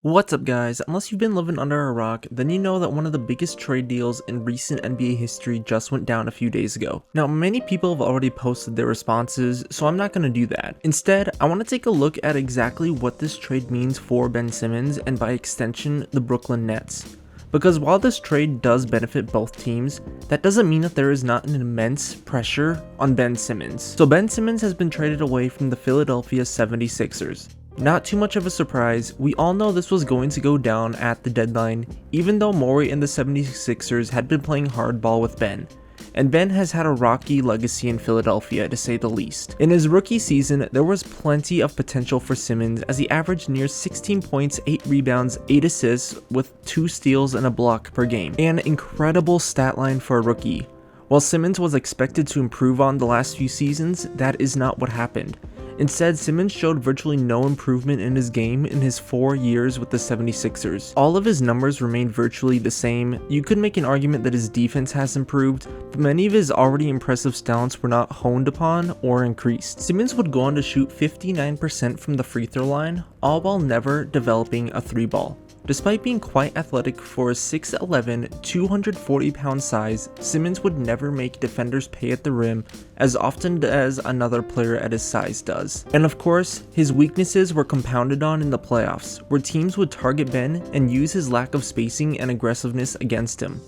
What's up guys, unless you've been living under a rock, then you know that one of the biggest trade deals in recent NBA history just went down a few days ago. Now many people have already posted their responses, so I'm not going to do that. Instead, I want to take a look at exactly what this trade means for Ben Simmons and by extension the Brooklyn Nets. Because while this trade does benefit both teams, that doesn't mean that there is not an immense pressure on Ben Simmons. So Ben Simmons has been traded away from the Philadelphia 76ers. Not too much of a surprise, we all know this was going to go down at the deadline, even though Morey and the 76ers had been playing hardball with Ben. And Ben has had a rocky legacy in Philadelphia, to say the least. In his rookie season, there was plenty of potential for Simmons as he averaged near 16 points, 8 rebounds, 8 assists with 2 steals and a block per game. An incredible stat line for a rookie. While Simmons was expected to improve on the last few seasons, that is not what happened. Instead, Simmons showed virtually no improvement in his game in his 4 years with the 76ers. All of his numbers remained virtually the same. You could make an argument that his defense has improved, but many of his already impressive talents were not honed upon or increased. Simmons would go on to shoot 59% from the free throw line, all while never developing a 3-ball. Despite being quite athletic for his 6'11", 240-pound size, Simmons would never make defenders pay at the rim as often as another player at his size does. And of course, his weaknesses were compounded on in the playoffs, where teams would target Ben and use his lack of spacing and aggressiveness against him.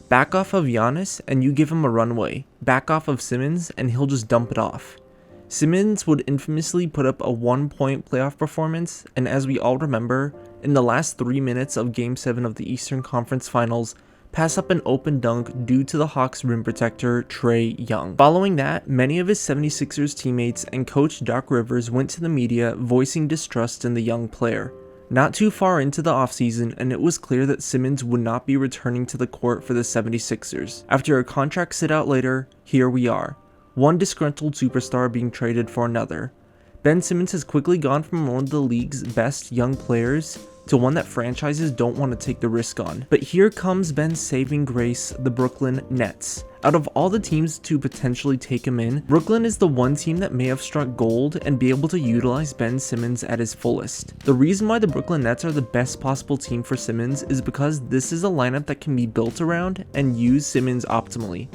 Back off of Giannis and you give him a runway. Back off of Simmons and he'll just dump it off. Simmons would infamously put up a 1-point playoff performance, and as we all remember, in the last 3 minutes of Game 7 of the Eastern Conference Finals, pass up an open dunk due to the Hawks rim protector Trae Young. Following that, many of his 76ers teammates and coach Doc Rivers went to the media voicing distrust in the young player. Not too far into the offseason, and it was clear that Simmons would not be returning to the court for the 76ers. After a contract sit out later, here we are. One disgruntled superstar being traded for another. Ben Simmons has quickly gone from one of the league's best young players to one that franchises don't want to take the risk on. But here comes Ben's saving grace, the Brooklyn Nets. Out of all the teams to potentially take him in, Brooklyn is the one team that may have struck gold and be able to utilize Ben Simmons at his fullest. The reason why the Brooklyn Nets are the best possible team for Simmons is because this is a lineup that can be built around and use Simmons optimally.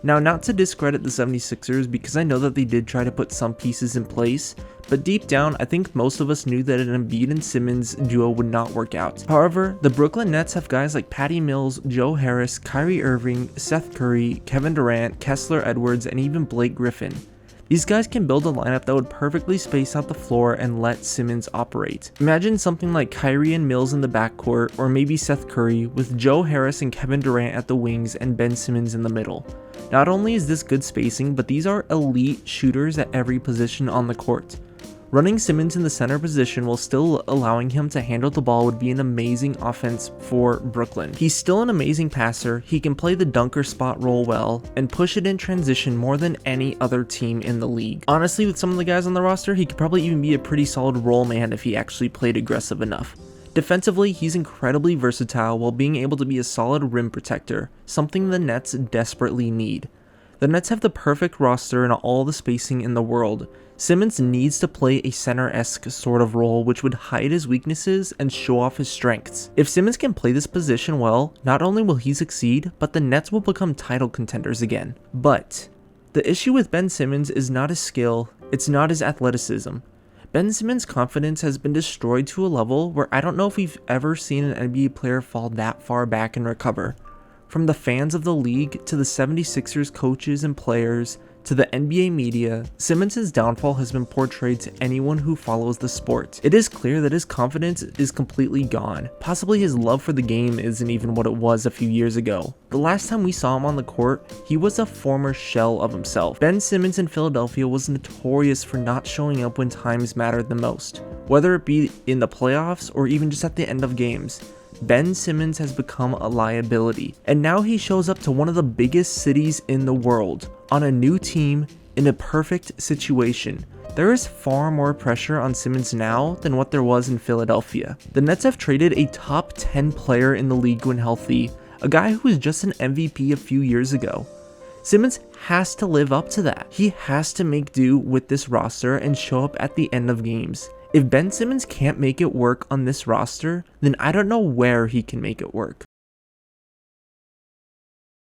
Now, not to discredit the 76ers because I know that they did try to put some pieces in place, but deep down I think most of us knew that an Embiid and Simmons duo would not work out. However, the Brooklyn Nets have guys like Patty Mills, Joe Harris, Kyrie Irving, Seth Curry, Kevin Durant, Kessler Edwards, and even Blake Griffin. These guys can build a lineup that would perfectly space out the floor and let Simmons operate. Imagine something like Kyrie and Mills in the backcourt, or maybe Seth Curry, with Joe Harris and Kevin Durant at the wings and Ben Simmons in the middle. Not only is this good spacing, but these are elite shooters at every position on the court. Running Simmons in the center position while still allowing him to handle the ball would be an amazing offense for Brooklyn. He's still an amazing passer, he can play the dunker spot role well, and push it in transition more than any other team in the league. Honestly, with some of the guys on the roster, he could probably even be a pretty solid role man if he actually played aggressive enough. Defensively, he's incredibly versatile while being able to be a solid rim protector, something the Nets desperately need. The Nets have the perfect roster and all the spacing in the world. Simmons needs to play a center-esque sort of role which would hide his weaknesses and show off his strengths. If Simmons can play this position well, not only will he succeed, but the Nets will become title contenders again. But the issue with Ben Simmons is not his skill, it's not his athleticism. Ben Simmons' confidence has been destroyed to a level where I don't know if we've ever seen an NBA player fall that far back and recover. From the fans of the league, to the 76ers coaches and players, to the NBA media, Simmons' downfall has been portrayed to anyone who follows the sport. It is clear that his confidence is completely gone. Possibly his love for the game isn't even what it was a few years ago. The last time we saw him on the court, he was a former shell of himself. Ben Simmons in Philadelphia was notorious for not showing up when times mattered the most, whether it be in the playoffs or even just at the end of games. Ben Simmons has become a liability, and now he shows up to one of the biggest cities in the world, on a new team, in a perfect situation. There is far more pressure on Simmons now than what there was in Philadelphia. The Nets have traded a top 10 player in the league when healthy, a guy who was just an MVP a few years ago. Simmons has to live up to that. He has to make do with this roster and show up at the end of games. If Ben Simmons can't make it work on this roster, then I don't know where he can make it work.